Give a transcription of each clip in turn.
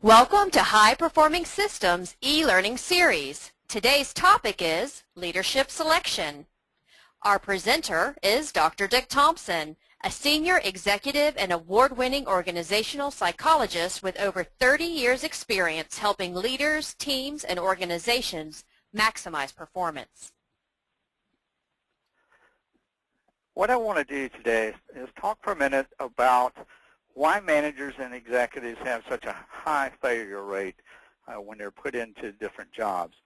Welcome to High Performing Systems e-learning series. Today's topic is leadership selection. Our presenter is Dr. Dick Thompson, a senior executive and award-winning organizational psychologist with over 30 years experience helping leaders, teams, and organizations maximize performance. What I want to do today is talk for a minute about why managers and executives have such a high failure rate when they're put into different jobs.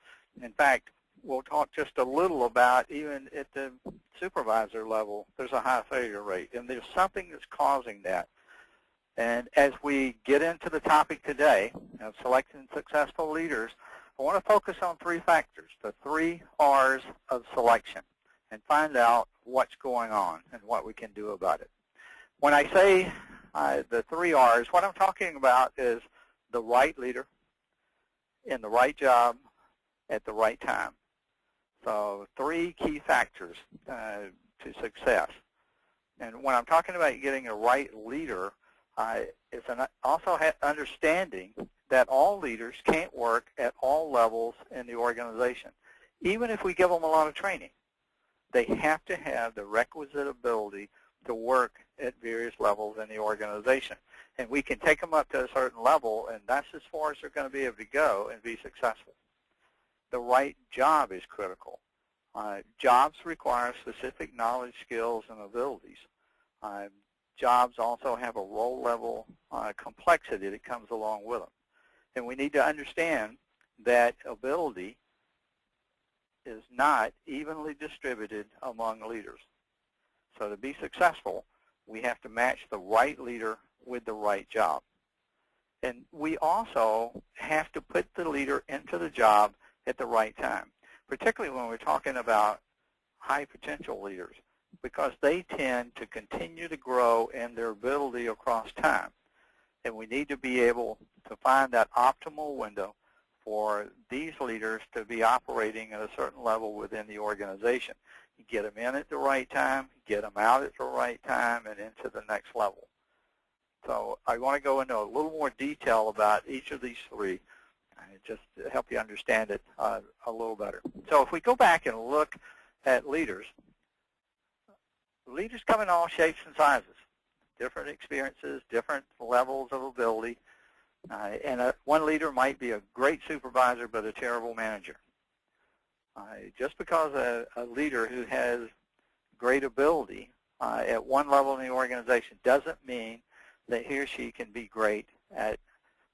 In fact, we'll talk just a little about even at the supervisor level, there's a high failure rate, and there's something that's causing that. And as we get into the topic today of selecting successful leaders, I want to focus on three factors, the 3 R's of selection, and find out what's going on and what we can do about it. When I say the 3 R's, what I'm talking about is the right leader in the right job at the right time. So 3 key factors to success. And when I'm talking about getting a right leader, it's also understanding that all leaders can't work at all levels in the organization. Even if we give them a lot of training, they have to have the requisite ability to work at various levels in the organization. And we can take them up to a certain level, and that's as far as they're going to be able to go and be successful. The right job is critical. Jobs require specific knowledge, skills, and abilities. Jobs also have a role level complexity that comes along with them. And we need to understand that ability is not evenly distributed among leaders. So to be successful, we have to match the right leader with the right job. And we also have to put the leader into the job at the right time, particularly when we're talking about high potential leaders, because they tend to continue to grow in their ability across time. And we need to be able to find that optimal window for these leaders to be operating at a certain level within the organization. You get them in at the right time, get them out at the right time, and into the next level. So I want to go into a little more detail about each of these 3, just to help you understand it a little better. So if we go back and look at leaders, leaders come in all shapes and sizes, different experiences, different levels of ability. One leader might be a great supervisor but a terrible manager. Just because a leader who has great ability at one level in the organization doesn't mean that he or she can be great at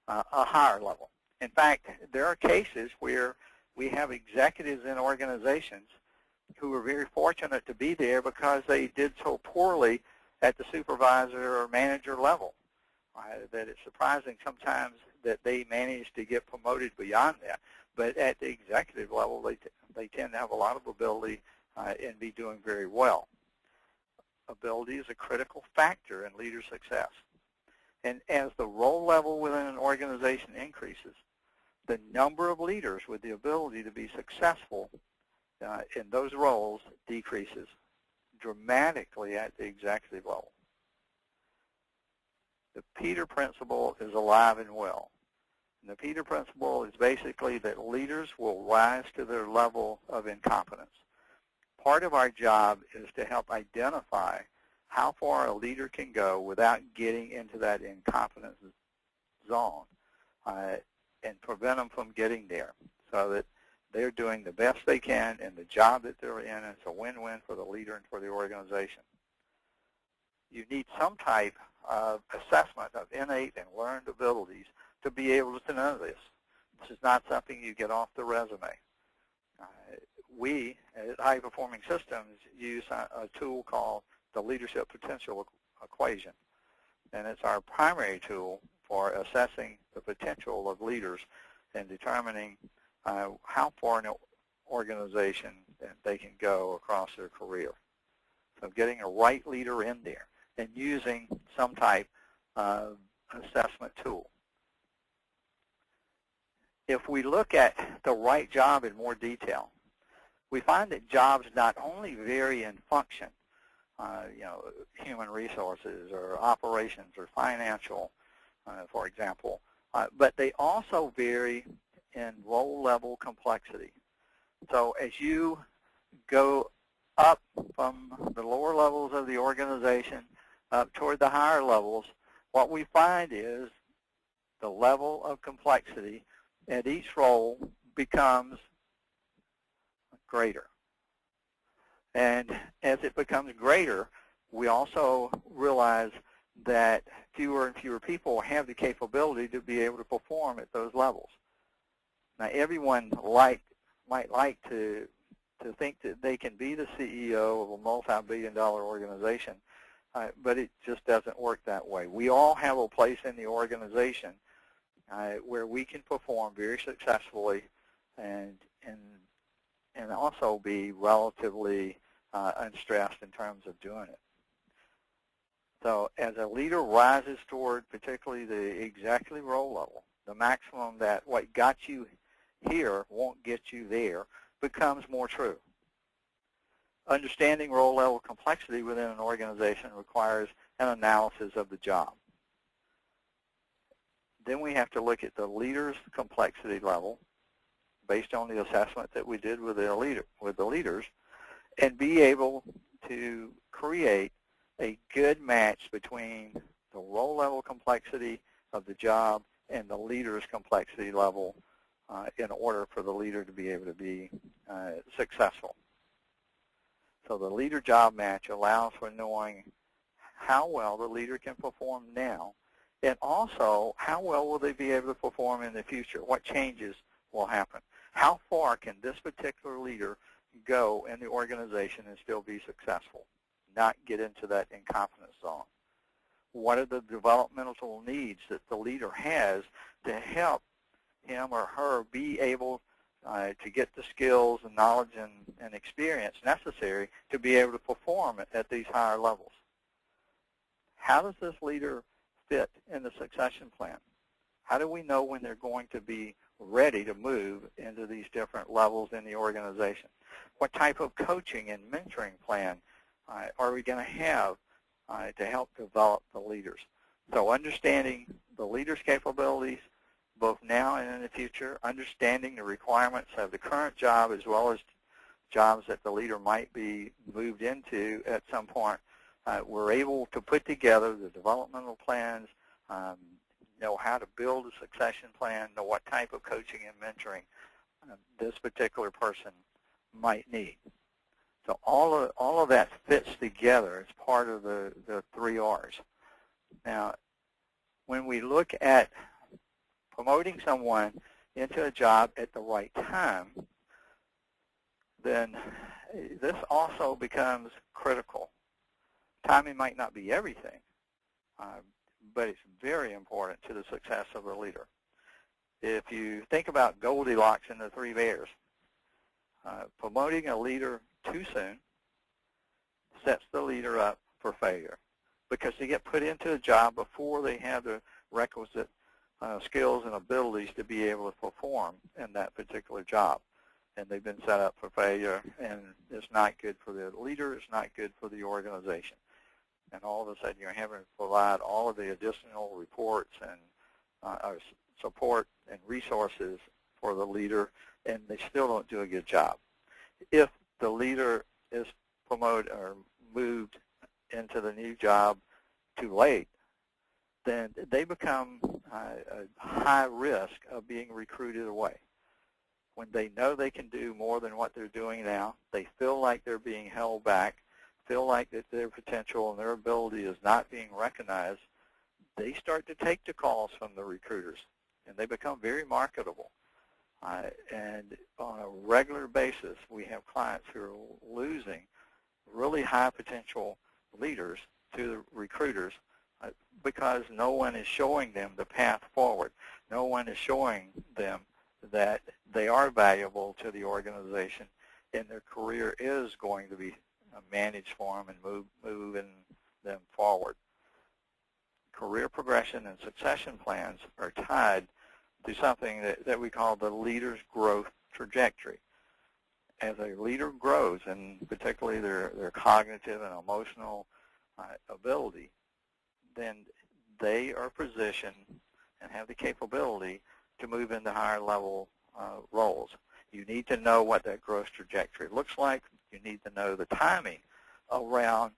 a higher level. In fact, there are cases where we have executives in organizations who are very fortunate to be there because they did so poorly at the supervisor or manager level that it's surprising sometimes that they manage to get promoted beyond that. But at the executive level, they tend to have a lot of ability and be doing very well. Ability is a critical factor in leader success. And as the role level within an organization increases, the number of leaders with the ability to be successful in those roles decreases dramatically at the executive level. The Peter Principle is alive and well. And the Peter Principle is basically that leaders will rise to their level of incompetence. Part of our job is to help identify how far a leader can go without getting into that incompetence zone and prevent them from getting there so that they're doing the best they can in the job that they're in, and it's a win-win for the leader and for the organization. You need some type of assessment of innate and learned abilities to be able to know this. This is not something you get off the resume. We at High Performing Systems use a tool called the Leadership Potential Equation, and it's our primary tool for assessing the potential of leaders and determining how far in an organization they can go across their career. So getting a right leader in there and using some type of assessment tool. If we look at the right job in more detail, we find that jobs not only vary in function, human resources or operations or financial, for example, but they also vary in role level complexity. So as you go up from the lower levels of the organization up toward the higher levels, what we find is the level of complexity at each role becomes greater. And as it becomes greater, we also realize that fewer and fewer people have the capability to be able to perform at those levels. Now, everyone might like to think that they can be the CEO of a multi-billion-dollar organization, but it just doesn't work that way. We all have a place in the organization where we can perform very successfully and also be relatively unstressed in terms of doing it. So as a leader rises toward particularly the executive role level, the maximum that what got you here won't get you there becomes more true. Understanding role level complexity within an organization requires an analysis of the job. Then we have to look at the leader's complexity level based on the assessment that we did with the leaders, and be able to create a good match between the role level complexity of the job and the leader's complexity level in order for the leader to be able to be successful. So the leader job match allows for knowing how well the leader can perform now, and also how well will they be able to perform in the future. What changes will happen? How far can this particular leader go in the organization and still be successful, not get into that incompetence zone? What are the developmental needs that the leader has to help him or her be able to get the skills and knowledge and experience necessary to be able to perform at these higher levels? How does this leader fit in the succession plan? How do we know when they're going to be ready to move into these different levels in the organization? What type of coaching and mentoring plan are we going to have to help develop the leaders? So understanding the leader's capabilities, both now and in the future, understanding the requirements of the current job as well as jobs that the leader might be moved into at some point, we're able to put together the developmental plans, know how to build a succession plan, know what type of coaching and mentoring this particular person might need. So all of that fits together as part of the 3 R's. Now, when we look at promoting someone into a job at the right time, then this also becomes critical. Timing might not be everything, but it's very important to the success of a leader. If you think about Goldilocks and the 3 Bears, promoting a leader too soon sets the leader up for failure because they get put into a job before they have the requisite skills and abilities to be able to perform in that particular job. And they've been set up for failure, and it's not good for the leader, it's not good for the organization. And all of a sudden you're having to provide all of the additional reports and support and resources for the leader, and they still don't do a good job. If the leader is promoted or moved into the new job too late, then they become a high risk of being recruited away. When they know they can do more than what they're doing now, they feel like they're being held back, feel like that their potential and their ability is not being recognized, they start to take the calls from the recruiters, and they become very marketable. And on a regular basis, we have clients who are losing really high potential leaders to the recruiters because no one is showing them the path forward. No one is showing them that they are valuable to the organization and their career is going to be managed for them and moving them forward. Career progression and succession plans are tied to something that we call the leader's growth trajectory. As a leader grows, and particularly their cognitive and emotional ability, then they are positioned and have the capability to move into higher level roles. You need to know what that growth trajectory looks like. You need to know the timing around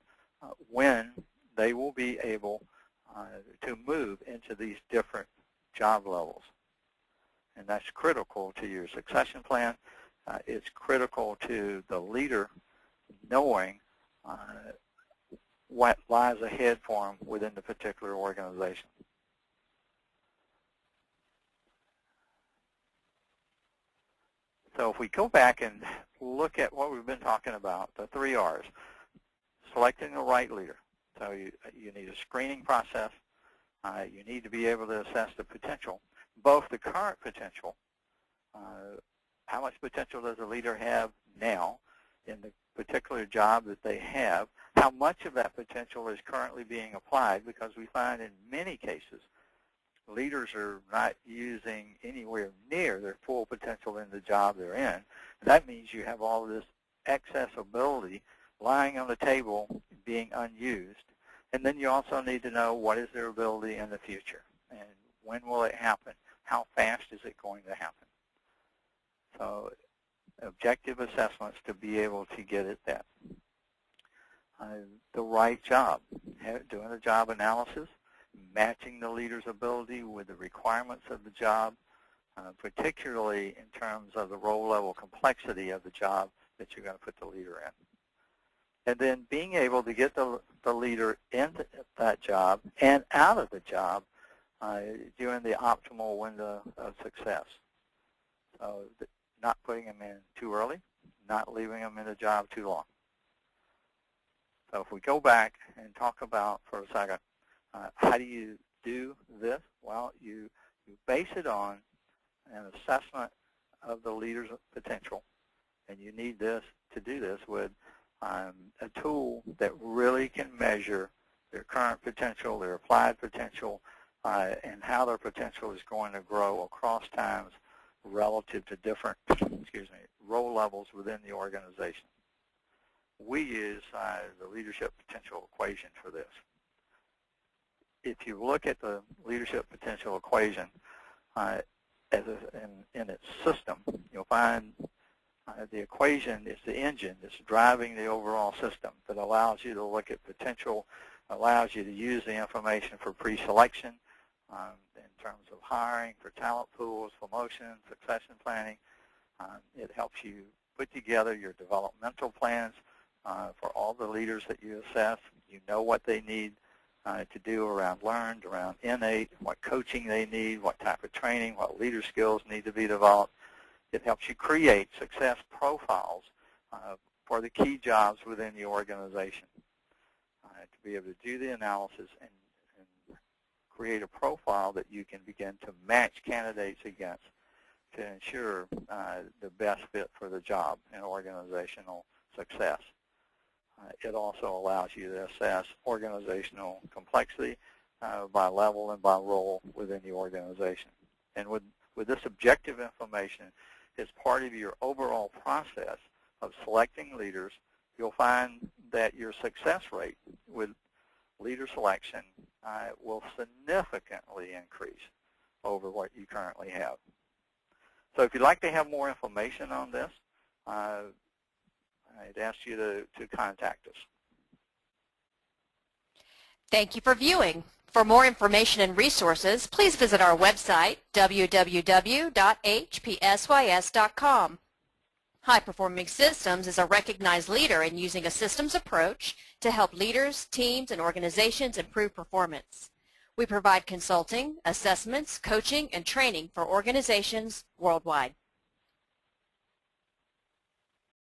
when they will be able to move into these different job levels. And that's critical to your succession plan. It's critical to the leader knowing what lies ahead for them within the particular organization. So if we go back and look at what we've been talking about, the 3 R's, selecting the right leader. So you need a screening process. You need to be able to assess the potential, both the current potential, how much potential does a leader have now in the particular job that they have, how much of that potential is currently being applied, because we find in many cases leaders are not using anywhere near their full potential in the job they're in. That means you have all of this excess ability lying on the table being unused. And then you also need to know what is their ability in the future and when will it happen? How fast is it going to happen? So objective assessments to be able to get at that. The right job, doing a job analysis, matching the leader's ability with the requirements of the job, particularly in terms of the role level complexity of the job that you're going to put the leader in. And then being able to get the leader into that job and out of the job during the optimal window of success. So not putting them in too early, not leaving them in the job too long. So if we go back and talk about for a second, how do you do this? Well, you base it on an assessment of the leader's potential, and you need this to do this with a tool that really can measure their current potential, their applied potential, and how their potential is going to grow across times relative to different role levels within the organization. We use the leadership potential equation for this. If you look at the leadership potential equation in its system, you'll find the equation is the engine that's driving the overall system that allows you to look at potential, allows you to use the information for pre-selection in terms of hiring, for talent pools, promotion, succession planning. It helps you put together your developmental plans for all the leaders that you assess. You know what they need to do around learned, around innate, what coaching they need, what type of training, what leader skills need to be developed. It helps you create success profiles for the key jobs within the organization to be able to do the analysis and create a profile that you can begin to match candidates against to ensure the best fit for the job and organizational success. It also allows you to assess organizational complexity by level and by role within the organization. And with this objective information as part of your overall process of selecting leaders, you'll find that your success rate with leader selection will significantly increase over what you currently have. So if you'd like to have more information on this, I'd ask you to contact us. Thank you for viewing. For more information and resources, please visit our website, www.hpsys.com. High Performing Systems is a recognized leader in using a systems approach to help leaders, teams, and organizations improve performance. We provide consulting, assessments, coaching, and training for organizations worldwide.